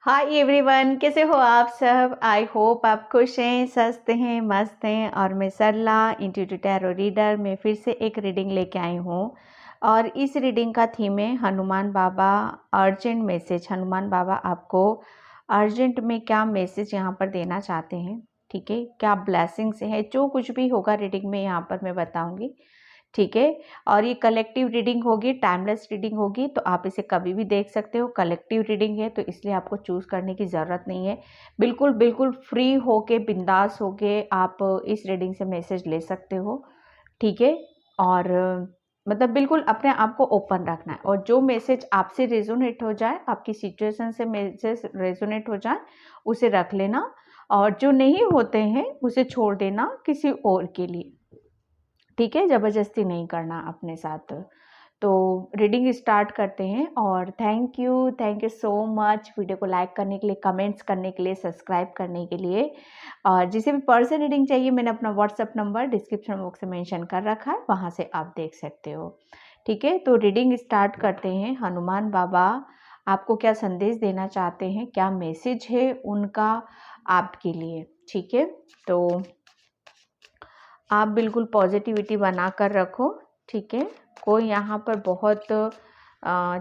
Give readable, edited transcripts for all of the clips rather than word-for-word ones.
Hi everyone, कैसे हो आप सब। आई होप आप खुश हैं, स्वस्थ हैं, मस्त हैं। और मैं सरला इंट्यूटिव टैरो रीडर में फिर से एक रीडिंग लेके आई हूँ। और इस रीडिंग का थीम है हनुमान बाबा अर्जेंट मैसेज। हनुमान बाबा आपको अर्जेंट में क्या मैसेज यहाँ पर देना चाहते हैं, ठीक है। क्या ब्लेसिंग्स है, जो कुछ भी होगा रीडिंग में यहाँ पर मैं बताऊँगी, ठीक है। और ये कलेक्टिव रीडिंग होगी, टाइमलेस रीडिंग होगी, तो आप इसे कभी भी देख सकते हो। कलेक्टिव रीडिंग है तो इसलिए आपको चूज़ करने की ज़रूरत नहीं है। बिल्कुल बिल्कुल फ्री होके, बिंदास होके आप इस रीडिंग से मैसेज ले सकते हो, ठीक है। और मतलब बिल्कुल अपने आप को ओपन रखना है, और जो मैसेज आपसे रेजोनेट हो जाए, आपकी सिचुएशन से मैसेज रेजोनेट हो जाए, उसे रख लेना। और जो नहीं होते हैं उसे छोड़ देना किसी और के लिए, ठीक है। ज़बरदस्ती नहीं करना अपने साथ। तो रीडिंग स्टार्ट करते हैं। और thank you so much video को लाइक करने के लिए, कमेंट्स करने के लिए, सब्सक्राइब करने के लिए। और जिसे भी पर्सन रीडिंग चाहिए, मैंने अपना व्हाट्सएप नंबर डिस्क्रिप्शन बॉक्स में मेंशन कर रखा है, वहाँ से आप देख सकते हो, ठीक है। तो रीडिंग स्टार्ट करते हैं। हनुमान बाबा आपको क्या संदेश देना चाहते हैं, क्या मैसेज है उनका आपके लिए, ठीक है। तो आप बिल्कुल पॉजिटिविटी बना कर रखो, ठीक है। कोई यहाँ पर बहुत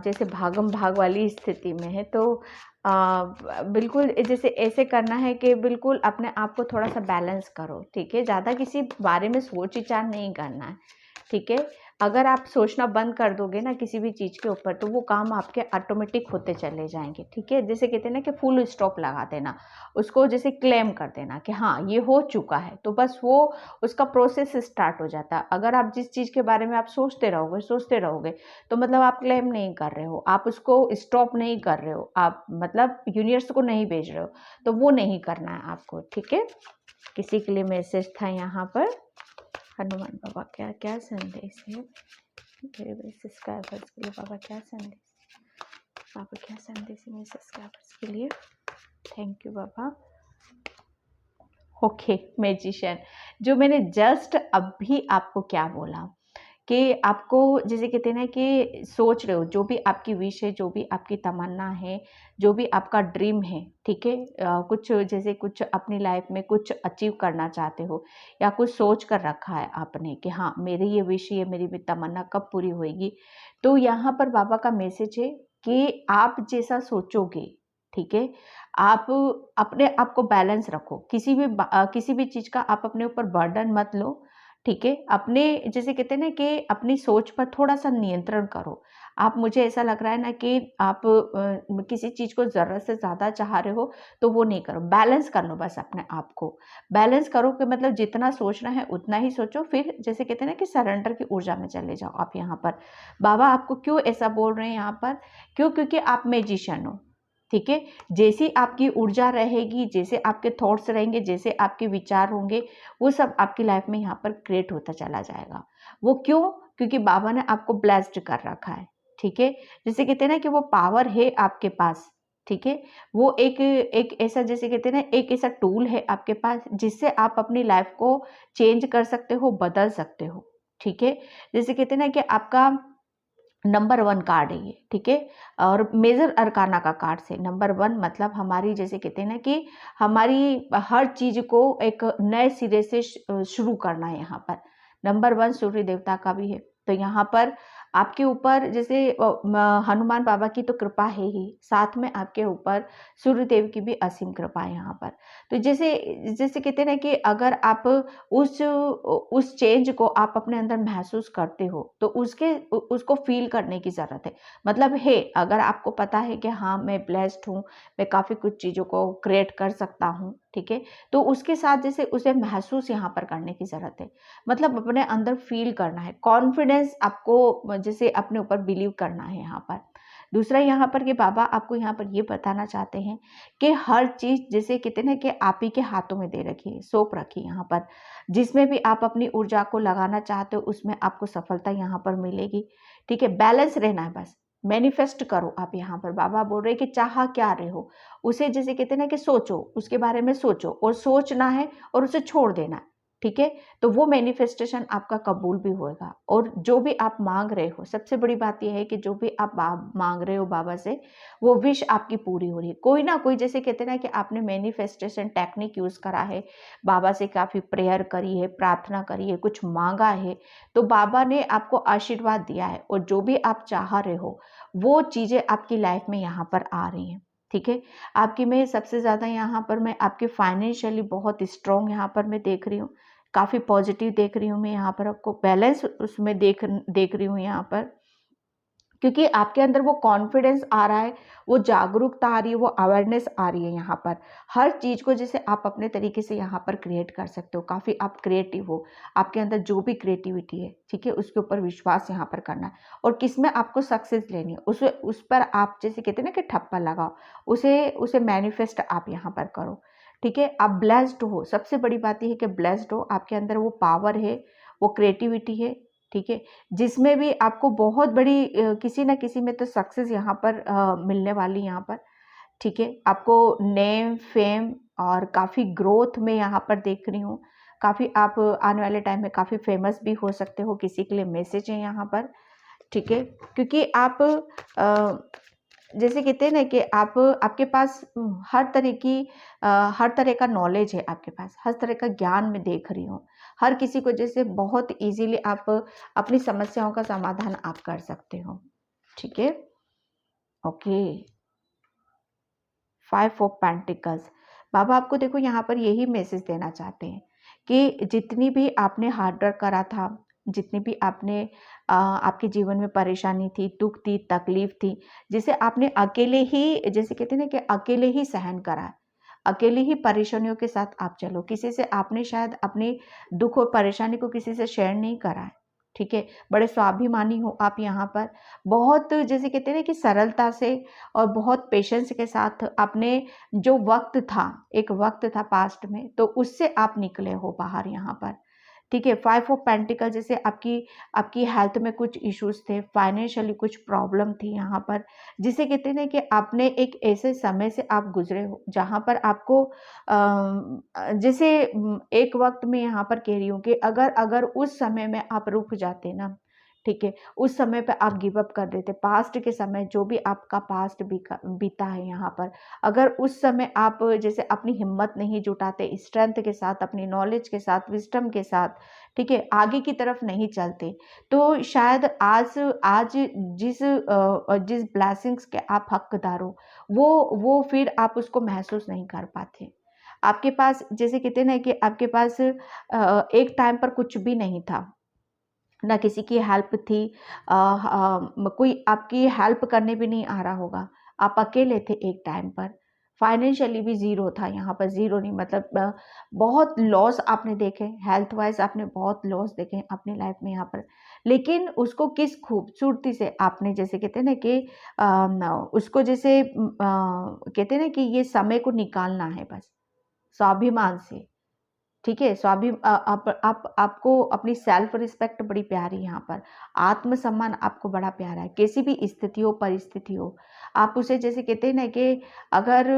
जैसे भागम भाग वाली स्थिति में है, तो बिल्कुल जैसे ऐसे करना है कि बिल्कुल अपने आप को थोड़ा सा बैलेंस करो, ठीक है। ज़्यादा किसी बारे में सोच विचार नहीं करना है, ठीक है। अगर आप सोचना बंद कर दोगे ना किसी भी चीज़ के ऊपर, तो वो काम आपके ऑटोमेटिक होते चले जाएंगे, ठीक है। जैसे कहते हैं ना कि फुल स्टॉप लगा देना, उसको जैसे क्लेम कर देना कि हाँ ये हो चुका है, तो बस वो उसका प्रोसेस स्टार्ट हो जाता है। अगर आप जिस चीज़ के बारे में आप सोचते रहोगे, तो मतलब आप क्लेम नहीं कर रहे हो, आप उसको स्टॉप नहीं कर रहे हो, आप मतलब यूनिवर्स को नहीं भेज रहे हो, तो वो नहीं करना है आपको, ठीक है। किसी के लिए मैसेज था यहाँ पर। हनुमान बाबा क्या क्या संदेश है मेरे सब्सक्राइबर्स के लिए। बाबा क्या संदेश, बाबा क्या संदेश है मेरे सब्सक्राइबर्स के लिए। Thank you Baba. Okay magician, जो मैंने जस्ट अभी आपको क्या बोला कि आपको जैसे कहते हैं ना कि सोच रहे हो, जो भी आपकी विश है, जो भी आपकी तमन्ना है, जो भी आपका ड्रीम है, ठीक है। कुछ जैसे कुछ अपनी लाइफ में कुछ अचीव करना चाहते हो, या कुछ सोच कर रखा है आपने कि हाँ मेरी ये विश, ये मेरी भी तमन्ना कब पूरी होएगी। तो यहाँ पर बाबा का मैसेज है कि आप जैसा सोचोगे, ठीक है। आप अपने आप को बैलेंस रखो, किसी भी चीज़ का आप अपने ऊपर बर्डन मत लो, ठीक है। अपने जैसे कहते हैं ना कि अपनी सोच पर थोड़ा सा नियंत्रण करो। आप, मुझे ऐसा लग रहा है ना कि आप किसी चीज़ को ज़रूरत से ज़्यादा चाह रहे हो, तो वो नहीं करो, बैलेंस कर लो। बस अपने आप को बैलेंस करो कि मतलब जितना सोचना है उतना ही सोचो। फिर जैसे कहते हैं ना कि सरेंडर की ऊर्जा में चले जाओ आप यहाँ पर। बाबा आपको क्यों ऐसा बोल रहे हैं यहाँ पर, क्यों, क्योंकि आप मैजिशियन हो, ठीक है। जैसी आपकी ऊर्जा रहेगी, जैसे आपके थॉट्स रहेंगे, जैसे आपके विचार होंगे, वो सब आपकी लाइफ में यहाँ पर क्रिएट होता चला जाएगा। वो क्यों, क्योंकि बाबा ने आपको ब्लेस्ड कर रखा है, ठीक है। जैसे कहते हैं ना कि वो पावर है आपके पास, ठीक है। वो एक एक ऐसा, जैसे कहते हैं ना, एक ऐसा टूल है आपके पास जिससे आप अपनी लाइफ को चेंज कर सकते हो, बदल सकते हो, ठीक है। जैसे कहते हैं ना कि आपका नंबर 1 कार्ड है ये, ठीक है। और मेजर अरकाना का कार्ड से नंबर 1 मतलब हमारी, जैसे कहते हैं ना कि हमारी हर चीज को एक नए सिरे से शुरू करना है। यहाँ पर नंबर 1 सूर्य देवता का भी है। तो यहाँ पर आपके ऊपर जैसे हनुमान बाबा की तो कृपा है ही, साथ में आपके ऊपर सूर्य देव की भी असीम कृपा है यहाँ पर। तो जैसे जैसे कहते हैं ना कि अगर आप उस चेंज को आप अपने अंदर महसूस करते हो, तो उसको फील करने की ज़रूरत है। मतलब है, अगर आपको पता है कि हाँ मैं ब्लेस्ड हूँ, मैं काफ़ी कुछ चीज़ों को क्रिएट कर सकता हूँ, ठीक है, तो उसके साथ जैसे उसे महसूस यहाँ पर करने की ज़रूरत है। मतलब अपने अंदर फील करना है, कॉन्फिडेंस आपको जैसे अपने ऊपर बिलीव करना है यहाँ पर। दूसरा यहाँ पर कि बाबा आपको यहाँ पर ये बताना चाहते हैं कि हर चीज़, जैसे कहते हैं ना कि आप ही के हाथों में दे रखी है, सौंप रखी है यहाँ पर। जिसमें भी आप अपनी ऊर्जा को लगाना चाहते हो, उसमें आपको सफलता यहाँ पर मिलेगी, ठीक है। बैलेंस रहना है, बस मैनिफेस्ट करो आप यहाँ पर। बाबा बोल रहे हैं कि चाह क्या रहे हो, उसे जैसे कहते हैं ना कि सोचो, उसके बारे में सोचो, और सोचना है और उसे छोड़ देना है, ठीक है, तो वो मैनिफेस्टेशन आपका कबूल भी होगा। और जो भी आप मांग रहे हो, सबसे बड़ी बात यह है कि जो भी आप मांग रहे हो बाबा से, वो विश आपकी पूरी हो रही है। कोई ना कोई, जैसे कहते हैं ना कि आपने मैनिफेस्टेशन टेक्निक यूज करा है, बाबा से काफी प्रेयर करी है, प्रार्थना करी है, कुछ मांगा है, तो बाबा ने आपको आशीर्वाद दिया है, और जो भी आप चाह रहे हो वो चीजें आपकी लाइफ में यहाँ पर आ रही हैं। ठीक है, आपकी मैं सबसे ज्यादा यहाँ पर मैं आपके फाइनेंशियली बहुत स्ट्रॉन्ग यहाँ पर मैं देख रही हूँ, काफ़ी पॉजिटिव देख रही हूँ मैं यहाँ पर, आपको बैलेंस उसमें देख रही हूँ यहाँ पर, क्योंकि आपके अंदर वो कॉन्फिडेंस आ रहा है, वो जागरूकता आ रही है, वो अवेयरनेस आ रही है यहाँ पर। हर चीज़ को जैसे आप अपने तरीके से यहाँ पर क्रिएट कर सकते हो, काफ़ी आप क्रिएटिव हो, आपके अंदर जो भी क्रिएटिविटी है, ठीक है, उसके ऊपर विश्वास यहाँ पर करना है, और किसमें आपको सक्सेस लेनी है उस पर आप जैसे कहते हैं ना कि ठप्पा लगाओ, उसे मैनिफेस्ट आप यहाँ पर करो। ठीक है, आप ब्लेस्ड हो, सबसे बड़ी बात यह है कि ब्लेस्ड हो, आपके अंदर वो पावर है, वो क्रिएटिविटी है। ठीक है, जिसमें भी आपको बहुत बड़ी किसी ना किसी में तो सक्सेस यहाँ पर मिलने वाली यहाँ पर। ठीक है, आपको नेम फेम और काफ़ी ग्रोथ में यहाँ पर देख रही हूँ, काफ़ी आप आने वाले टाइम में काफ़ी फेमस भी हो सकते हो, किसी के लिए मैसेज है यहाँ पर। ठीक है, क्योंकि आप जैसे कहते हैं ना कि आप आपके पास हर तरह का नॉलेज है, आपके पास हर तरह का ज्ञान मैं देख रही हूँ, हर किसी को जैसे बहुत इजीली आप अपनी समस्याओं का समाधान आप कर सकते हो। ठीक है, ओके, 5 ऑफ पेंटिकल्स, बाबा आपको देखो यहाँ पर यही मैसेज देना चाहते हैं कि जितनी भी आपने हार्ड वर्क करा था, जितनी भी आपने आपके जीवन में परेशानी थी, दुख थी, तकलीफ थी, जिसे आपने अकेले ही, जैसे कहते हैं ना कि अकेले ही सहन करा है, अकेले ही परेशानियों के साथ आप चलो, किसी से आपने शायद अपने दुख और परेशानी को किसी से शेयर नहीं करा है। ठीक है, बड़े स्वाभिमानी हो आप यहाँ पर, बहुत जैसे कहते हैं ना कि सरलता से और बहुत पेशेंस के साथ आपने जो वक्त था, एक वक्त था पास्ट में, तो उससे आप निकले हो बाहर यहाँ पर। ठीक है, 5 ऑफ पेंटिकल, जैसे आपकी आपकी हेल्थ में कुछ इश्यूज थे, फाइनेंशियली कुछ प्रॉब्लम थी यहाँ पर, जिसे कहते हैं ना कि आपने एक ऐसे समय से आप गुजरे हो जहाँ पर आपको जैसे एक वक्त में यहाँ पर कह रही हूँ कि अगर अगर उस समय में आप रुक जाते ना, ठीक है, उस समय पे आप गिव अप कर देते, पास्ट के समय जो भी आपका पास्ट बीता है यहाँ पर, अगर उस समय आप जैसे अपनी हिम्मत नहीं जुटाते, स्ट्रेंथ के साथ, अपनी नॉलेज के साथ, विजडम के साथ, ठीक है, आगे की तरफ नहीं चलते, तो शायद आज आज जिस ब्लेसिंग्स के आप हकदार हो, वो फिर आप उसको महसूस नहीं कर पाते। आपके पास जैसे कहते हैं ना कि आपके पास एक टाइम पर कुछ भी नहीं था, ना किसी की हेल्प थी, कोई आपकी हेल्प करने भी नहीं आ रहा होगा, आप अकेले थे एक टाइम पर, फाइनेंशियली भी ज़ीरो था यहाँ पर, ज़ीरो नहीं मतलब बहुत लॉस आपने देखे, हेल्थ वाइज आपने बहुत लॉस देखे अपनी लाइफ में यहाँ पर, लेकिन उसको किस खूबसूरती से आपने, जैसे कहते हैं ना कि उसको जैसे कहते हैं ना कि ये समय को निकालना है बस स्वाभिमान से। ठीक है, आपको अपनी सेल्फ रिस्पेक्ट बड़ी प्यारी है यहाँ पर, आत्मसम्मान आपको बड़ा प्यारा है, कैसी भी स्थिति हो, परिस्थिति हो, आप उसे जैसे कहते हैं ना कि अगर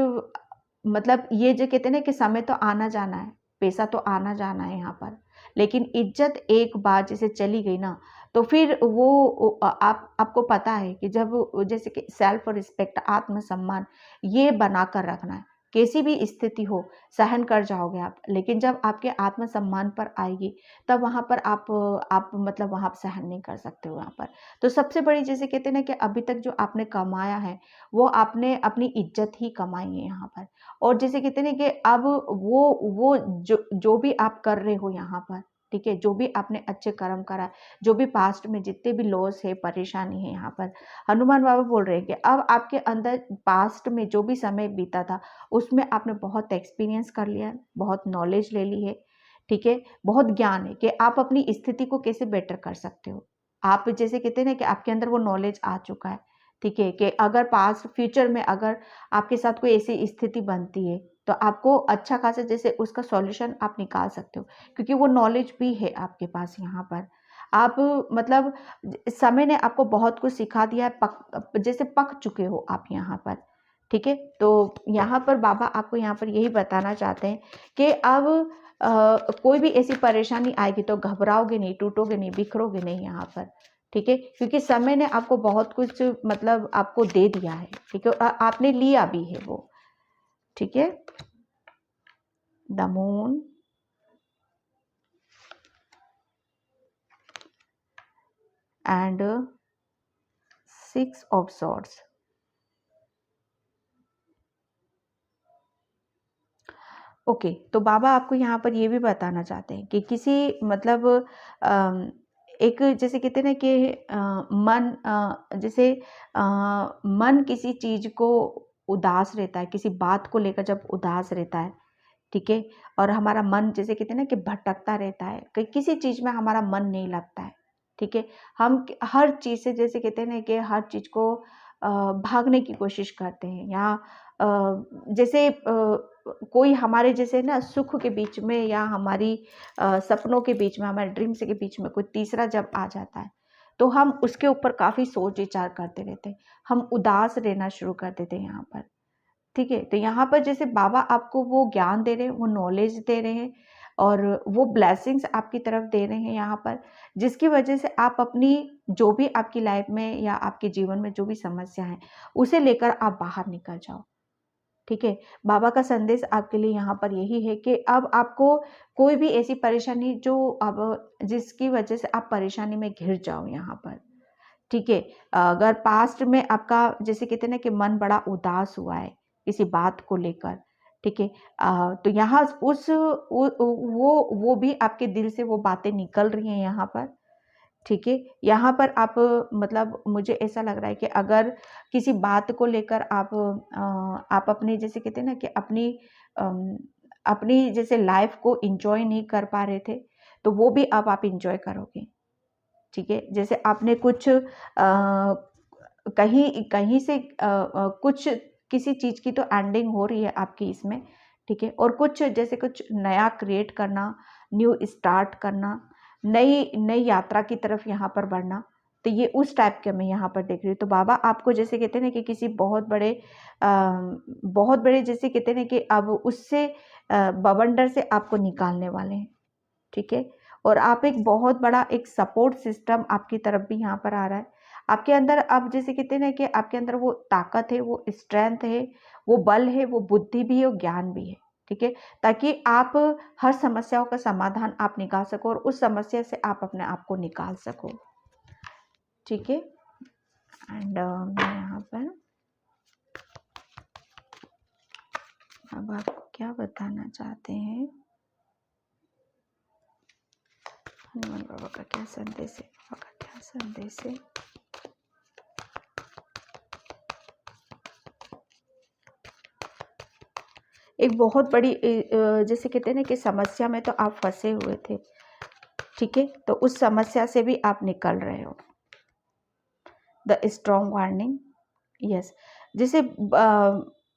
मतलब ये जो कहते हैं ना कि समय तो आना जाना है, पैसा तो आना जाना है यहाँ पर, लेकिन इज्जत एक बार जैसे चली गई ना, तो फिर वो आपको पता है कि जब जैसे कि सेल्फ रिस्पेक्ट, आत्मसम्मान ये बनाकर रखना है, कैसी भी स्थिति हो सहन कर जाओगे आप, लेकिन जब आपके आत्मसम्मान पर आएगी, तब वहाँ पर आप मतलब वहाँ सहन नहीं कर सकते हो यहाँ पर। तो सबसे बड़ी जैसे कहते हैं ना कि अभी तक जो आपने कमाया है, वो आपने अपनी इज्जत ही कमाई है यहाँ पर, और जैसे कहते हैं ना कि अब वो जो भी आप कर रहे हो यहाँ पर, ठीक है, जो भी आपने अच्छे कर्म करा, जो भी पास्ट में जितने भी लॉस है, परेशानी है यहाँ पर, हनुमान बाबा बोल रहे हैं कि अब आपके अंदर पास्ट में जो भी समय बीता था, उसमें आपने बहुत एक्सपीरियंस कर लिया है, बहुत नॉलेज ले ली है, ठीक है, बहुत ज्ञान है कि आप अपनी स्थिति को कैसे बेटर कर सकते हो। आप जैसे कहते हैं ना कि आपके अंदर वो नॉलेज आ चुका है, ठीक है, कि अगर पास फ्यूचर में अगर आपके साथ कोई ऐसी स्थिति बनती है, तो आपको अच्छा खासा जैसे उसका सॉल्यूशन आप निकाल सकते हो, क्योंकि वो नॉलेज भी है आपके पास यहाँ पर। आप मतलब समय ने आपको बहुत कुछ सिखा दिया है, जैसे पक चुके हो आप यहाँ पर, ठीक है। तो यहाँ पर बाबा आपको यहाँ पर यही बताना चाहते हैं कि अब कोई भी ऐसी परेशानी आएगी तो घबराओगे नहीं, टूटोगे नहीं, बिखरोगे नहीं यहाँ पर, ठीक है, क्योंकि समय ने आपको बहुत कुछ मतलब आपको दे दिया है, ठीक है, आपने लिया भी है वो, ठीक है। The moon and 6 of swords. Okay, तो बाबा आपको यहाँ पर ये भी बताना चाहते हैं कि किसी मतलब एक जैसे कहते हैं ना कि मन जैसे मन किसी चीज को उदास रहता है, किसी बात को लेकर जब उदास रहता है, ठीक है, और हमारा मन जैसे कहते हैं ना कि भटकता रहता है, किसी चीज में हमारा मन नहीं लगता है, ठीक है, हम हर चीज से जैसे कहते हैं ना कि हर चीज को भागने की कोशिश करते हैं, या जैसे कोई हमारे जैसे ना सुख के बीच में या हमारी सपनों के बीच में, हमारे ड्रीम्स के बीच में कोई तीसरा जब आ जाता है तो हम उसके ऊपर काफ़ी सोच विचार करते रहते हैं, हम उदास रहना शुरू कर देते हैं यहाँ पर, ठीक है। तो यहाँ पर जैसे बाबा आपको वो ज्ञान दे रहे हैं, वो नॉलेज दे रहे हैं और वो ब्लेसिंग्स आपकी तरफ दे रहे हैं यहाँ पर, जिसकी वजह से आप अपनी जो भी आपकी लाइफ में या आपके जीवन में जो भी समस्या है उसे लेकर आप बाहर निकल जाओ, ठीक है। बाबा का संदेश आपके लिए यहाँ पर यही है कि अब आपको कोई भी ऐसी परेशानी जो अब जिसकी वजह से आप परेशानी में घिर जाओ यहाँ पर, ठीक है, अगर पास्ट में आपका जैसे कहते हैं ना कि मन बड़ा उदास हुआ है किसी बात को लेकर, ठीक है, तो यहाँ उस वो भी आपके दिल से वो बातें निकल रही हैं यहाँ पर, ठीक है। यहाँ पर आप मतलब मुझे ऐसा लग रहा है कि अगर किसी बात को लेकर आप अपने जैसे कहते हैं ना कि अम, अपनी जैसे लाइफ को एंजॉय नहीं कर पा रहे थे, तो वो भी अब आप एंजॉय करोगे, ठीक है। जैसे आपने कुछ कहीं कहीं से कुछ किसी चीज़ की तो एंडिंग हो रही है आपकी इसमें, ठीक है, और कुछ जैसे कुछ नया क्रिएट करना, न्यू स्टार्ट करना, नई नई यात्रा की तरफ यहाँ पर बढ़ना, तो ये उस टाइप के मैं यहाँ पर देख रही हूँ। तो बाबा आपको जैसे कहते हैं ना कि किसी बहुत बड़े जैसे कहते हैं ना कि अब उससे बवंडर से आपको निकालने वाले हैं, ठीक है, और आप एक बहुत बड़ा एक सपोर्ट सिस्टम आपकी तरफ भी यहाँ पर आ रहा है आपके अंदर। अब जैसे कहते हैं ना कि आपके अंदर वो ताकत है, वो स्ट्रेंथ है, वो बल है, वो बुद्धि भी है, वो ज्ञान भी है, ठीक है, ताकि आप हर समस्याओं का समाधान आप निकाल सको और उस समस्या से आप अपने आप को निकाल सको, ठीक है। एंड मैं यहाँ पर अब आपको क्या बताना चाहते हैं, हनुमान बाबा का क्या संदेश है, बाबा का क्या संदेश है। एक बहुत बड़ी जैसे कहते हैं ना कि समस्या में तो आप फंसे हुए थे, ठीक है, तो उस समस्या से भी आप निकल रहे हो। द स्ट्रॉन्ग वार्निंग, यस, जैसे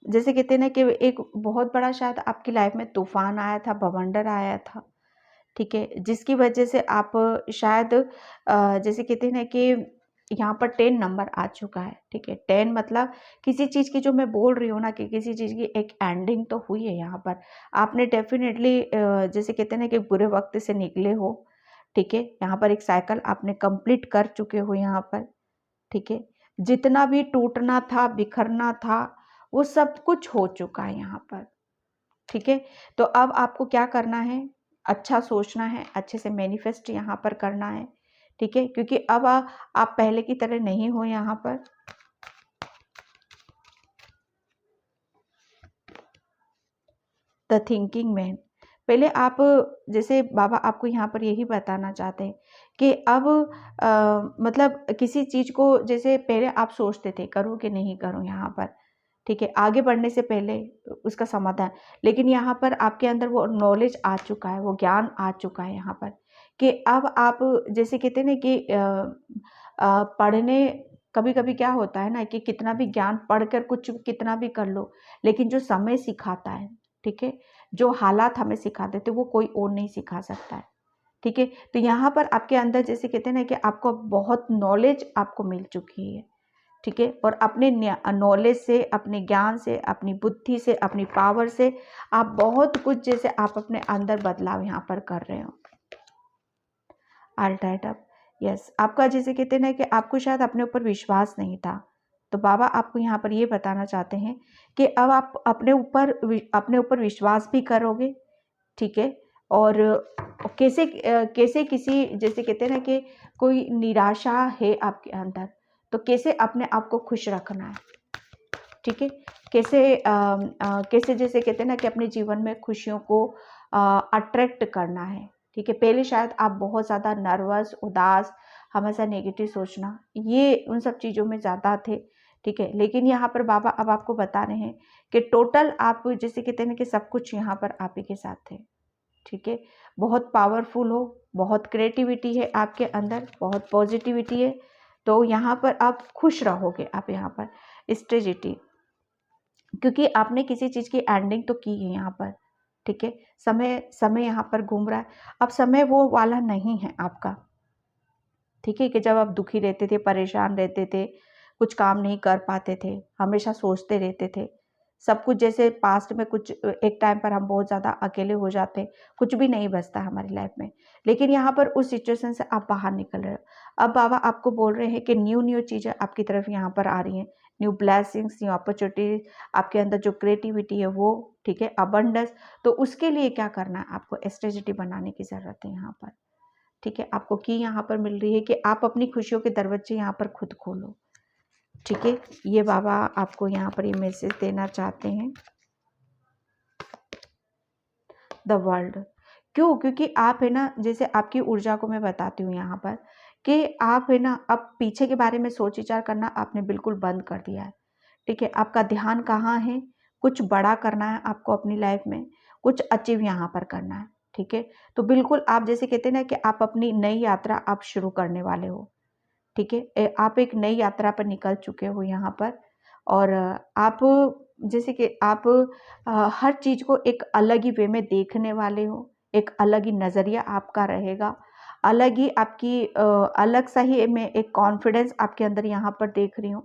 जैसे कहते हैं ना कि एक बहुत बड़ा शायद आपकी लाइफ में तूफान आया था, बवंडर आया था, ठीक है, जिसकी वजह से आप शायद जैसे कहते हैं ना कि यहाँ पर 10 नंबर आ चुका है, ठीक है, 10 मतलब किसी चीज़ की जो मैं बोल रही हूँ ना कि किसी चीज़ की एक एंडिंग तो हुई है यहाँ पर। आपने डेफिनेटली जैसे कहते हैं ना कि बुरे वक्त से निकले हो, ठीक है, यहाँ पर एक साइकिल आपने कंप्लीट कर चुके हो यहाँ पर, ठीक है, जितना भी टूटना था, बिखरना था, वो सब कुछ हो चुका है यहाँ पर, ठीक है। तो अब आपको क्या करना है, अच्छा सोचना है, अच्छे से मैनिफेस्ट यहाँ पर करना है, ठीक है, क्योंकि अब आप पहले की तरह नहीं हो यहाँ पर। द थिंकिंग मैन, पहले आप जैसे बाबा आपको यहाँ पर यही बताना चाहते हैं कि अब मतलब किसी चीज़ को जैसे पहले आप सोचते थे करूँ कि नहीं करूँ यहाँ पर, ठीक है, आगे बढ़ने से पहले उसका समाधान, लेकिन यहाँ पर आपके अंदर वो नॉलेज आ चुका है, वो ज्ञान आ चुका है यहाँ पर कि अब आप जैसे कहते हैं ना कि पढ़ने कभी कभी क्या होता है ना कि कितना भी ज्ञान पढ़कर कुछ कितना भी कर लो, लेकिन जो समय सिखाता है, ठीक है, जो हालात हमें सिखा देते वो कोई और नहीं सिखा सकता है, ठीक है। तो यहाँ पर आपके अंदर जैसे कहते हैं ना कि आपको बहुत नॉलेज आपको मिल चुकी है, ठीक है। और अपने नॉलेज से, अपने ज्ञान से, अपनी बुद्धि से, अपनी पावर से आप बहुत कुछ जैसे आप अपने अंदर बदलाव यहाँ पर कर रहे हो। All tight up, yes. आपका जैसे कहते हैं ना कि आपको शायद अपने ऊपर विश्वास नहीं था, तो बाबा आपको यहाँ पर ये बताना चाहते हैं कि अब आप अपने ऊपर विश्वास भी करोगे, ठीक है। और कैसे कैसे किसी जैसे कहते हैं ना कि कोई निराशा है आपके अंदर, तो कैसे अपने आप को खुश रखना है, ठीक है। कैसे जैसे कहते हैं ना कि अपने जीवन में खुशियों को अट्रैक्ट करना है, ठीक है। पहले शायद आप बहुत ज़्यादा नर्वस, उदास, हमेशा नेगेटिव सोचना, ये उन सब चीज़ों में ज़्यादा थे, ठीक है। लेकिन यहाँ पर बाबा अब आपको बता रहे हैं कि टोटल आप जैसे कहते हैं ना कि सब कुछ यहाँ पर आप ही के साथ है, ठीक है। बहुत पावरफुल हो, बहुत क्रिएटिविटी है आपके अंदर, बहुत पॉजिटिविटी है, तो यहाँ पर आप खुश रहोगे। आप यहाँ पर स्ट्रेजिटी, क्योंकि आपने किसी चीज़ की एंडिंग तो की है यहाँ पर, ठीक है। समय यहाँ पर घूम रहा है, अब समय वो वाला नहीं है आपका, ठीक है। कि जब आप दुखी रहते थे, परेशान रहते थे, कुछ काम नहीं कर पाते थे, हमेशा सोचते रहते थे, सब कुछ जैसे पास्ट में कुछ एक टाइम पर हम बहुत ज़्यादा अकेले हो जाते हैं, कुछ भी नहीं बचता हमारी लाइफ में। लेकिन यहाँ पर उस सिचुएशन से आप बाहर निकल रहे हो। अब बाबा आपको बोल रहे हैं कि न्यू चीज़ें आपकी तरफ यहाँ पर आ रही हैं, न्यू ब्लेसिंग्स, न्यू अपॉर्चुनिटीज, आपके अंदर जो क्रिएटिविटी है वो, ठीक है, अबंडेंस। तो उसके लिए क्या करना है, आपको स्ट्रेटजी बनाने की ज़रूरत है यहाँ पर, ठीक है। आपको की यहाँ पर मिल रही है कि आप अपनी खुशियों के दरवाजे यहाँ पर खुद खोलो, ठीक है। ये बाबा आपको यहाँ पर ये मैसेज देना चाहते हैं। द वर्ल्ड, क्यों? क्योंकि आप है ना, जैसे आपकी ऊर्जा को मैं बताती हूँ यहाँ पर कि आप है ना, अब पीछे के बारे में सोच विचार करना आपने बिल्कुल बंद कर दिया है, ठीक है। आपका ध्यान कहाँ है? कुछ बड़ा करना है आपको अपनी लाइफ में, कुछ अचीव यहाँ पर करना है, ठीक है। तो बिल्कुल आप जैसे कहते हैं ना कि आप अपनी नई यात्रा आप शुरू करने वाले हो, ठीक है। आप एक नई यात्रा पर निकल चुके हो यहाँ पर, और आप जैसे कि आप हर चीज़ को एक अलग ही वे में देखने वाले हो, एक अलग ही नज़रिया आपका रहेगा, अलग ही आपकी अलग सा ही मैं एक कॉन्फिडेंस आपके अंदर यहाँ पर देख रही हूँ,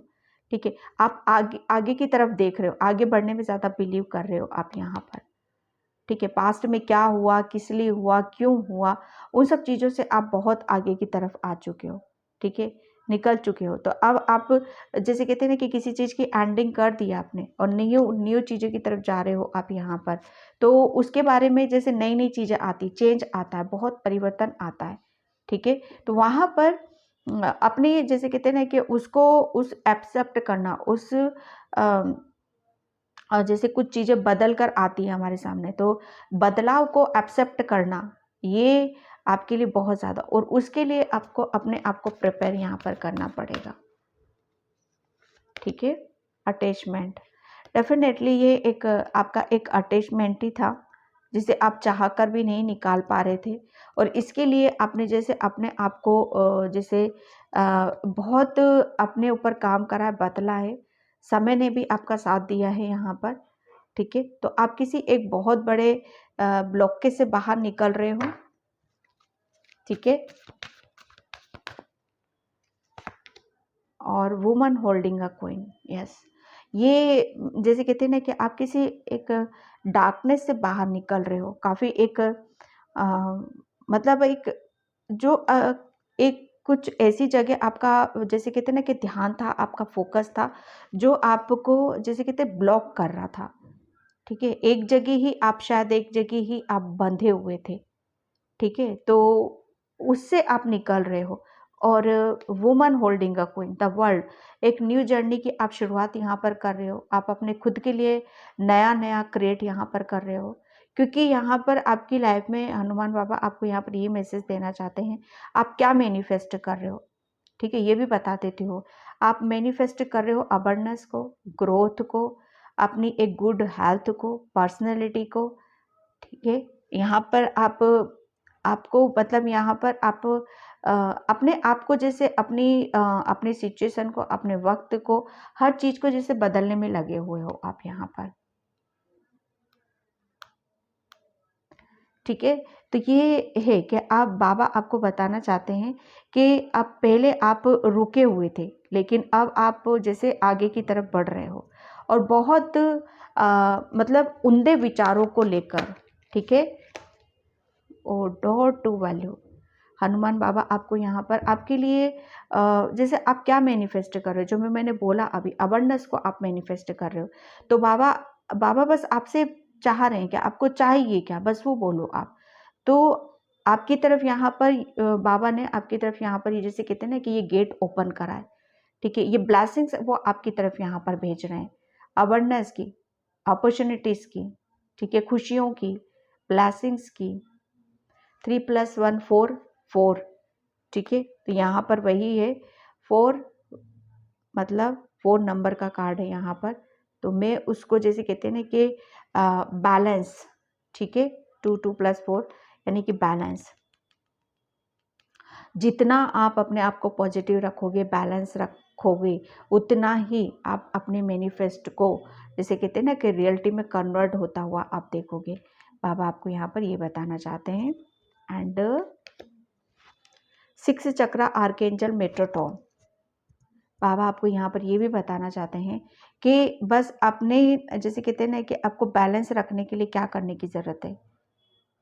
ठीक है। आप आगे आगे की तरफ देख रहे हो, आगे बढ़ने में ज़्यादा बिलीव कर रहे हो आप यहाँ पर, ठीक है। पास्ट में क्या हुआ, किस लिए हुआ, क्यों हुआ, उन सब चीज़ों से आप बहुत आगे की तरफ आ चुके हो, ठीक है, निकल चुके हो। तो अब आप जैसे कहते हैं ना कि किसी चीज़ की एंडिंग कर दी आपने और न्यू न्यू चीज़ों की तरफ जा रहे हो आप यहाँ पर, तो उसके बारे में जैसे नई नई चीज़ें आती, चेंज आता है, बहुत परिवर्तन आता है, ठीक है। तो वहाँ पर अपने जैसे कहते हैं ना कि उसको उस एक्सेप्ट करना, उस और जैसे कुछ चीज़ें बदल कर आती हैं हमारे सामने, तो बदलाव को एक्सेप्ट करना, ये आपके लिए बहुत ज़्यादा, और उसके लिए आपको अपने आप को प्रिपेयर यहाँ पर करना पड़ेगा, ठीक है। अटैचमेंट, डेफिनेटली ये एक आपका एक अटैचमेंट ही था जिसे आप चाह कर भी नहीं निकाल पा रहे थे, और इसके लिए आपने जैसे अपने आप को जैसे बहुत अपने ऊपर काम करा है, बदला है, समय ने भी आपका साथ दिया है यहाँ पर, ठीक है। तो आप किसी एक बहुत बड़े ब्लॉकेज से बाहर निकल रहे हो, ठीक है। और woman holding a queen, yes, ये जैसे कहते हैं ना कि आप किसी एक डार्कनेस से बाहर निकल रहे हो, काफ़ी एक मतलब एक जो एक कुछ ऐसी जगह आपका जैसे कहते हैं ना कि ध्यान था, आपका फोकस था, जो आपको जैसे कहते हैं ब्लॉक कर रहा था, ठीक है। एक जगह ही आप, शायद एक जगह ही आप बंधे हुए थे, ठीक है। तो उससे आप निकल रहे हो, और woman holding a queen, the world, एक न्यू जर्नी की आप शुरुआत यहाँ पर कर रहे हो। आप अपने खुद के लिए नया नया क्रिएट यहाँ पर कर रहे हो, क्योंकि यहाँ पर आपकी लाइफ में हनुमान बाबा आपको यहाँ पर ये मैसेज देना चाहते हैं, आप क्या मैनिफेस्ट कर रहे हो, ठीक है। ये भी बता देती हो, आप मैनिफेस्ट कर रहे हो अबंडेंस को, ग्रोथ को, अपनी एक गुड हेल्थ को, पर्सनैलिटी को, ठीक है। यहाँ पर आप आपको मतलब यहाँ पर आप अपने आप को जैसे अपनी सिचुएशन को, अपने वक्त को, हर चीज़ को जैसे बदलने में लगे हुए हो आप यहाँ पर, ठीक है। तो ये है कि आप बाबा आपको बताना चाहते हैं कि आप पहले आप रुके हुए थे, लेकिन अब आप जैसे आगे की तरफ बढ़ रहे हो और बहुत मतलब उम्दे विचारों को लेकर, ठीक है। O dot two value, Hanuman Baba आपको यहाँ पर आपके लिए जैसे आप क्या मैनिफेस्ट कर रहे हो, जो मैंने बोला अभी अबंडेंस को आप मैनिफेस्ट कर रहे हो, तो बाबा बाबा बस आपसे चाह रहे हैं कि आपको चाहिए क्या, बस वो बोलो आप। तो आपकी तरफ यहाँ पर बाबा ने आपकी तरफ यहाँ पर ये जैसे कहते हैं ना कि ये गेट ओपन करा है, ठीक है। ये ब्लेसिंग्स वो आपकी तरफ यहाँ पर भेज रहे हैं, अबंडेंस की, अपॉर्चुनिटीज की, ठीक है, खुशियों की, ब्लेसिंग्स की। 3 + 1 4 4, ठीक है। तो यहाँ पर वही है 4, मतलब 4 नंबर का कार्ड है यहाँ पर। तो मैं उसको जैसे कहते हैं ना कि बैलेंस, ठीक है, 2 2 + 4 यानी कि बैलेंस। जितना आप अपने आप को पॉजिटिव रखोगे, बैलेंस रखोगे, उतना ही आप अपने मैनिफेस्ट को जैसे कहते हैं ना कि रियलिटी में कन्वर्ट होता हुआ आप देखोगे। बाबा आपको यहाँ पर ये बताना चाहते हैं। एंड 6 चक्र आर्केंजल मेट्रोटॉन, बाबा आपको यहाँ पर ये भी बताना चाहते हैं कि बस अपने जैसे कहते हैं ना कि आपको बैलेंस रखने के लिए क्या करने की ज़रूरत है।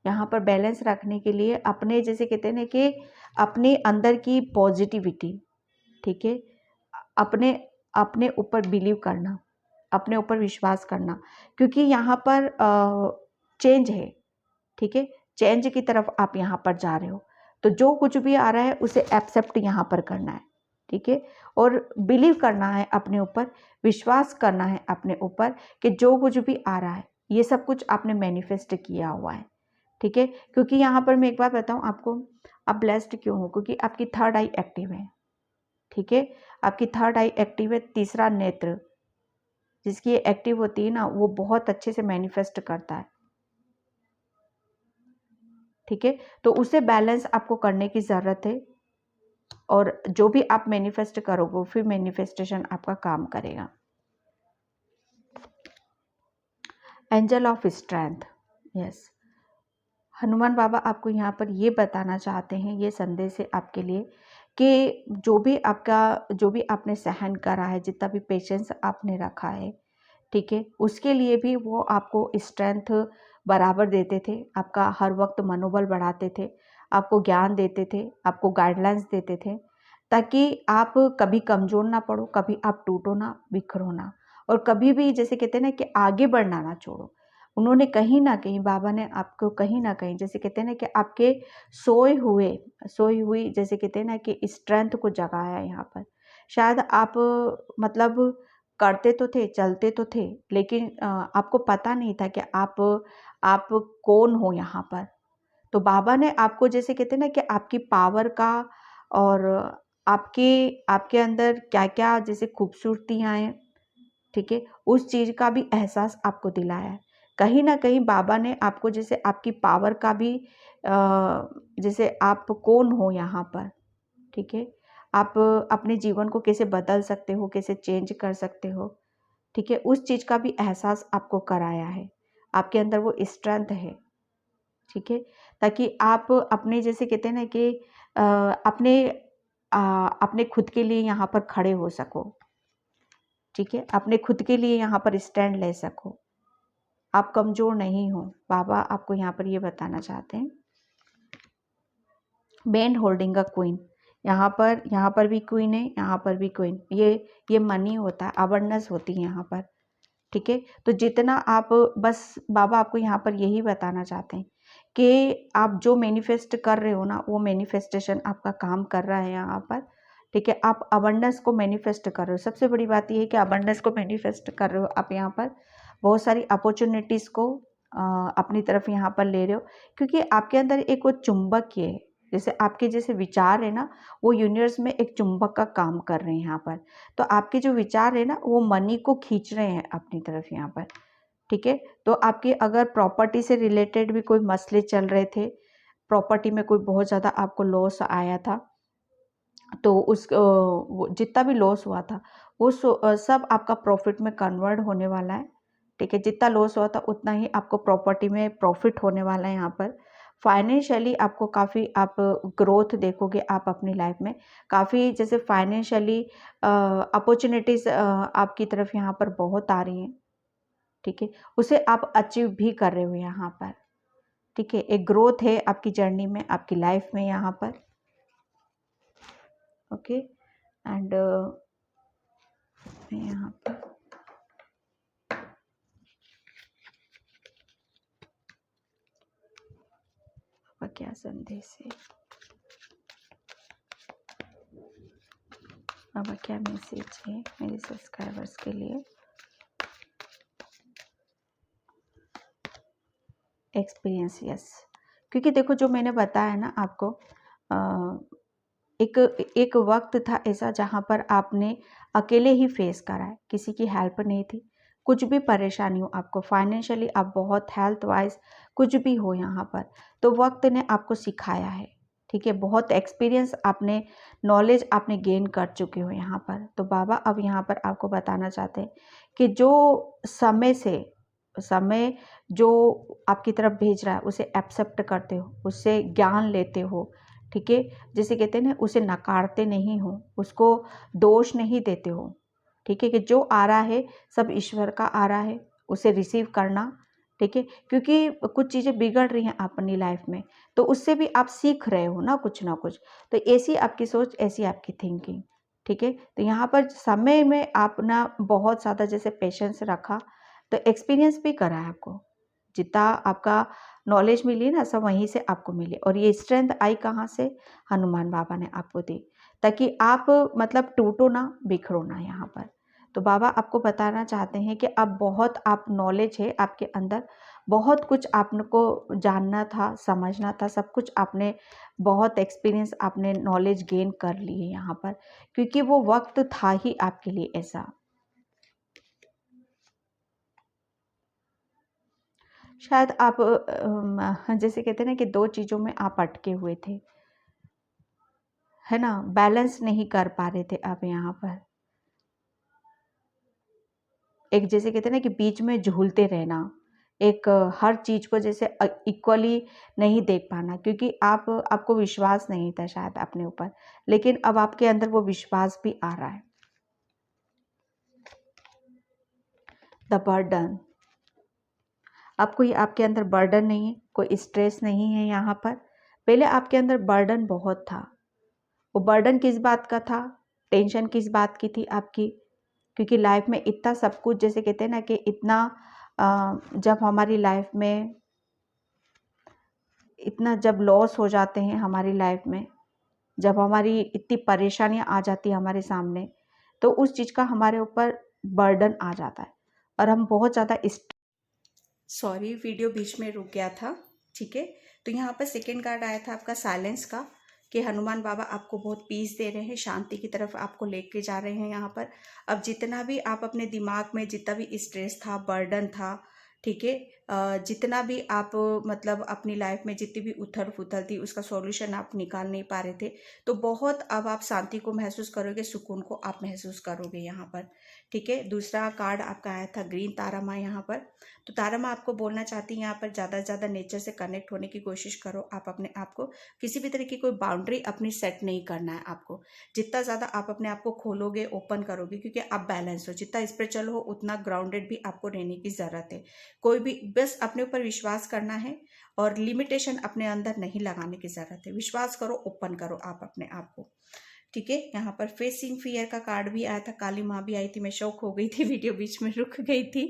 यहाँ पर बैलेंस रखने के लिए अपने जैसे कहते हैं ना कि अपने अंदर की पॉजिटिविटी, ठीक है, अपने अपने ऊपर बिलीव करना, अपने ऊपर विश्वास करना, क्योंकि यहाँ पर चेंज है, ठीक है, चेंज की तरफ आप यहाँ पर जा रहे हो। तो जो कुछ भी आ रहा है उसे एक्सेप्ट यहाँ पर करना है, ठीक है, और बिलीव करना है अपने ऊपर, विश्वास करना है अपने ऊपर कि जो कुछ भी आ रहा है ये सब कुछ आपने मैनिफेस्ट किया हुआ है, ठीक है। क्योंकि यहाँ पर मैं एक बात बताऊँ आपको, आप ब्लेस्ड क्यों हो, क्योंकि आपकी थर्ड आई एक्टिव है, ठीक है, आपकी थर्ड आई एक्टिव है। तीसरा नेत्र जिसकी ये एक्टिव होती है ना, वो बहुत अच्छे से मैनिफेस्ट करता है, ठीक है। तो उसे बैलेंस आपको करने की ज़रूरत है, और जो भी आप मैनिफेस्ट करोगे फिर मैनिफेस्टेशन आपका काम करेगा। Angel of strength, yes, Hanuman Baba आपको यहाँ पर ये बताना चाहते हैं, ये संदेश है आपके लिए कि जो भी आपने सहन करा है, जितना भी पेशेंस आपने रखा है, ठीक है, उसके लिए भी वो आपको स्ट्रेंथ बराबर देते थे, आपका हर वक्त मनोबल बढ़ाते थे, आपको ज्ञान देते थे, आपको गाइडलाइंस देते थे, ताकि आप कभी कमज़ोर ना पड़ो, कभी आप टूटो ना, बिखरो ना, और कभी भी जैसे कहते हैं ना कि आगे बढ़ना ना छोड़ो। उन्होंने कहीं ना कहीं, बाबा ने आपको कहीं ना कहीं जैसे कहते हैं ना कि आपके सोई हुई जैसे कहते हैं ना कि स्ट्रेंथ को जगाया यहाँ पर। शायद आप मतलब करते तो थे, चलते तो थे, लेकिन आपको पता नहीं था कि आप कौन हो यहाँ पर। तो बाबा ने आपको जैसे कहते हैं ना कि आपकी पावर का, और आपके आपके अंदर क्या क्या जैसे खूबसूरतियाँ हैं, ठीक है, उस चीज़ का भी एहसास आपको दिलाया है। कहीं ना कहीं बाबा ने आपको जैसे आपकी पावर का भी जैसे आप कौन हो यहाँ पर, ठीक है, आप अपने जीवन को कैसे बदल सकते हो, कैसे चेंज कर सकते हो, ठीक है, उस चीज़ का भी एहसास आपको कराया है। आपके अंदर वो स्ट्रेंथ है, ठीक है, ताकि आप अपने जैसे कहते हैं ना कि अपने खुद के लिए यहाँ पर खड़े हो सको, ठीक है, अपने खुद के लिए यहाँ पर स्टैंड ले सको, आप कमज़ोर नहीं हो। बाबा आपको यहाँ पर ये बताना चाहते हैं। बैंड होल्डिंग अ क्वीन, यहाँ पर भी क्वीन है, यहाँ पर भी क्वीन, ये मनी होता है, अबंडेंस होती है यहाँ पर, ठीक है। तो जितना आप बस बाबा आपको यहाँ पर यही बताना चाहते हैं कि आप जो मैनिफेस्ट कर रहे हो ना, वो मैनिफेस्टेशन आपका काम कर रहा है यहाँ पर, ठीक है। आप अबंडेंस को मैनिफेस्ट कर रहे हो। सबसे बड़ी बात ये है कि अबंडेंस को मैनिफेस्ट कर रहे हो आप यहाँ पर, बहुत सारी अपॉर्चुनिटीज़ को अपनी तरफ यहाँ पर ले रहे हो, क्योंकि आपके अंदर एक वो चुंबक है, जैसे आपके जैसे विचार है ना, वो यूनिवर्स में एक चुंबक का काम कर रहे हैं यहाँ पर। तो आपके जो विचार है ना, वो मनी को खींच रहे हैं अपनी तरफ यहाँ पर, ठीक है। तो आपके अगर प्रॉपर्टी से रिलेटेड भी कोई मसले चल रहे थे, प्रॉपर्टी में कोई बहुत ज़्यादा आपको लॉस आया था, तो वो जितना भी लॉस हुआ था वो सब आपका प्रॉफिट में कन्वर्ट होने वाला है, ठीक है। जितना लॉस हुआ था उतना ही आपको प्रॉपर्टी में प्रॉफिट होने वाला है यहाँ पर। फाइनेंशियली आपको काफ़ी आप ग्रोथ देखोगे आप अपनी लाइफ में, काफ़ी जैसे फाइनेंशियली अपॉर्चुनिटीज़ आपकी तरफ यहाँ पर बहुत आ रही हैं, ठीक है, उसे आप अचीव भी कर रहे हो यहाँ पर, ठीक है, एक ग्रोथ है आपकी जर्नी में, आपकी लाइफ में यहाँ पर, ओके। एंड यहाँ पर क्या संदेश है, अब क्या मैसेज है मेरे सब्सक्राइबर्स के लिए। एक्सपीरियंस, यस, क्योंकि देखो जो मैंने बताया ना आपको, एक एक वक्त था ऐसा जहाँ पर आपने अकेले ही फेस करा है, किसी की हेल्प नहीं थी, कुछ भी परेशानी हो आपको, फाइनेंशियली आप बहुत हेल्थ वाइज कुछ भी हो यहाँ पर, तो वक्त ने आपको सिखाया है, ठीक है, बहुत एक्सपीरियंस आपने, नॉलेज आपने गेन कर चुके हो यहाँ पर। तो बाबा अब यहाँ पर आपको बताना चाहते हैं कि जो समय जो आपकी तरफ भेज रहा है उसे एक्सेप्ट करते हो, उससे ज्ञान लेते हो, ठीक है, जैसे कहते हैं ना, उसे नकारते नहीं हो, उसको दोष नहीं देते हो, ठीक है, कि जो आ रहा है सब ईश्वर का आ रहा है, उसे रिसीव करना, ठीक है, क्योंकि कुछ चीज़ें बिगड़ रही हैं अपनी लाइफ में, तो उससे भी आप सीख रहे हो ना कुछ, तो ऐसी आपकी सोच, ऐसी आपकी थिंकिंग, ठीक है। तो यहाँ पर समय में आपने बहुत ज़्यादा जैसे पेशेंस रखा, तो एक्सपीरियंस भी करा है आपको, जितना आपका नॉलेज मिली ना सब वहीं से आपको मिली, और ये स्ट्रेंथ आई कहाँ से, हनुमान बाबा ने आपको दी, ताकि आप मतलब टूटो ना, बिखरो ना यहाँ पर। तो बाबा आपको बताना चाहते हैं कि अब बहुत आप नॉलेज है आपके अंदर, बहुत कुछ आपको जानना था, समझना था, सब कुछ आपने, बहुत एक्सपीरियंस आपने, नॉलेज गेन कर ली है यहाँ पर, क्योंकि वो वक्त था ही आपके लिए ऐसा। शायद आप जैसे कहते हैं ना कि दो चीज़ों में आप अटके हुए थे, है ना, बैलेंस नहीं कर पा रहे थे आप यहाँ पर, एक जैसे कहते हैं ना कि बीच में झूलते रहना, एक हर चीज़ को जैसे इक्वली नहीं देख पाना, क्योंकि आपको विश्वास नहीं था शायद अपने ऊपर, लेकिन अब आपके अंदर वो विश्वास भी आ रहा है। द बर्डन, अब कोई आपके अंदर बर्डन नहीं है, कोई स्ट्रेस नहीं है यहाँ पर, पहले आपके अंदर बर्डन बहुत था, वो बर्डन किस बात का था, टेंशन किस बात की थी आपकी, क्योंकि लाइफ में इतना सब कुछ, जैसे कहते हैं ना कि इतना जब हमारी लाइफ में इतना जब लॉस हो जाते हैं हमारी लाइफ में, जब हमारी इतनी परेशानियां आ जाती है हमारे सामने, तो उस चीज़ का हमारे ऊपर बर्डन आ जाता है, और हम बहुत ज़्यादा सॉरी वीडियो बीच में रुक गया था, ठीक है। तो यहाँ पर सेकेंड कार्ड आया था आपका साइलेंस का, कि हनुमान बाबा आपको बहुत पीस दे रहे हैं, शांति की तरफ आपको लेके जा रहे हैं यहाँ पर। अब जितना भी आप अपने दिमाग में जितना भी स्ट्रेस था, बर्डन था, ठीक है, जितना भी आप मतलब अपनी लाइफ में जितनी भी उथल पुथल थी उसका सॉल्यूशन आप निकाल नहीं पा रहे थे, तो बहुत अब आप शांति को महसूस करोगे, सुकून को आप महसूस करोगे यहाँ पर, ठीक है। दूसरा कार्ड आपका आया था ग्रीन तारा माँ यहाँ पर। तो तारा माँ आपको बोलना चाहती है यहाँ पर ज़्यादा से ज़्यादा नेचर से कनेक्ट होने की कोशिश करो, आप अपने आप को किसी भी तरह की कोई बाउंड्री अपनी सेट नहीं करना है आपको, जितना ज़्यादा आप अपने आप को खोलोगे, ओपन करोगे, क्योंकि आप बैलेंस हो, जितना स्पिरिचुअल हो उतना ग्राउंडेड भी आपको रहने की ज़रूरत है, कोई भी बस अपने ऊपर विश्वास करना है, और लिमिटेशन अपने अंदर नहीं लगाने की ज़रूरत है, विश्वास करो, ओपन करो आप अपने आप को, ठीक है। यहाँ पर फेसिंग फियर का कार्ड भी आया था, काली माँ भी आई थी, मैं शौक हो गई थी, वीडियो बीच में रुक गई थी,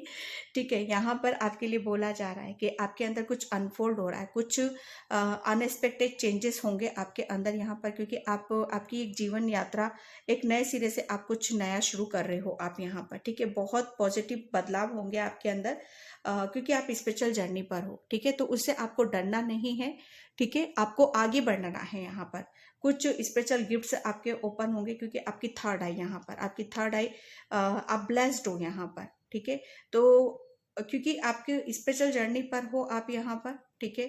ठीक है। यहाँ पर आपके लिए बोला जा रहा है कि आपके अंदर कुछ अनफोल्ड हो रहा है, कुछ अनएक्सपेक्टेड चेंजेस होंगे आपके अंदर यहाँ पर, क्योंकि आपकी एक जीवन यात्रा, एक नए सिरे से आप कुछ नया शुरू कर रहे हो आप यहाँ पर, ठीक है। बहुत पॉजिटिव बदलाव होंगे आपके अंदर, क्योंकि आप स्पिरिचुअल जर्नी पर हो, ठीक है, तो उससे आपको डरना नहीं है, ठीक है, आपको आगे बढ़ना है यहाँ पर। कुछ स्पेशल गिफ्ट्स आपके ओपन होंगे, क्योंकि आपकी थर्ड आई यहाँ पर, आपकी थर्ड आई, आप ब्लेस्ड हो यहाँ पर, ठीक है। तो क्योंकि आपके स्पेशल जर्नी पर हो आप यहाँ पर, ठीक है,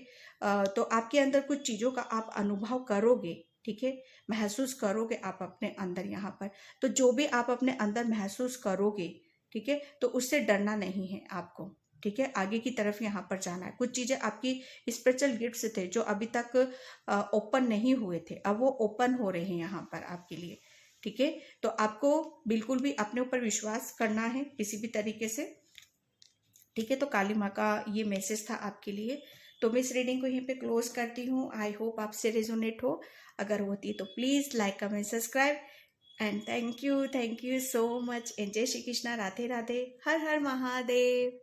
तो आपके अंदर कुछ चीज़ों का आप अनुभव करोगे, ठीक है, महसूस करोगे आप अपने अंदर यहाँ पर। तो जो भी आप अपने अंदर महसूस करोगे, ठीक है, तो उससे डरना नहीं है आपको, ठीक है, आगे की तरफ यहाँ पर जाना है। कुछ चीज़ें आपकी स्पिरिचुअल गिफ्ट्स थे जो अभी तक ओपन नहीं हुए थे, अब वो ओपन हो रहे हैं यहाँ पर आपके लिए। ठीक है, तो आपको बिल्कुल भी अपने ऊपर विश्वास करना है किसी भी तरीके से। ठीक है, तो काली माँ का ये मैसेज था आपके लिए। तो मैं इस रीडिंग को यहीं पे क्लोज करती हूँ। आई होप आपसे रेजोनेट हो, अगर होती है तो please like comment subscribe and thank you so much. And जय श्री कृष्णा, राधे राधे, हर हर महादेव।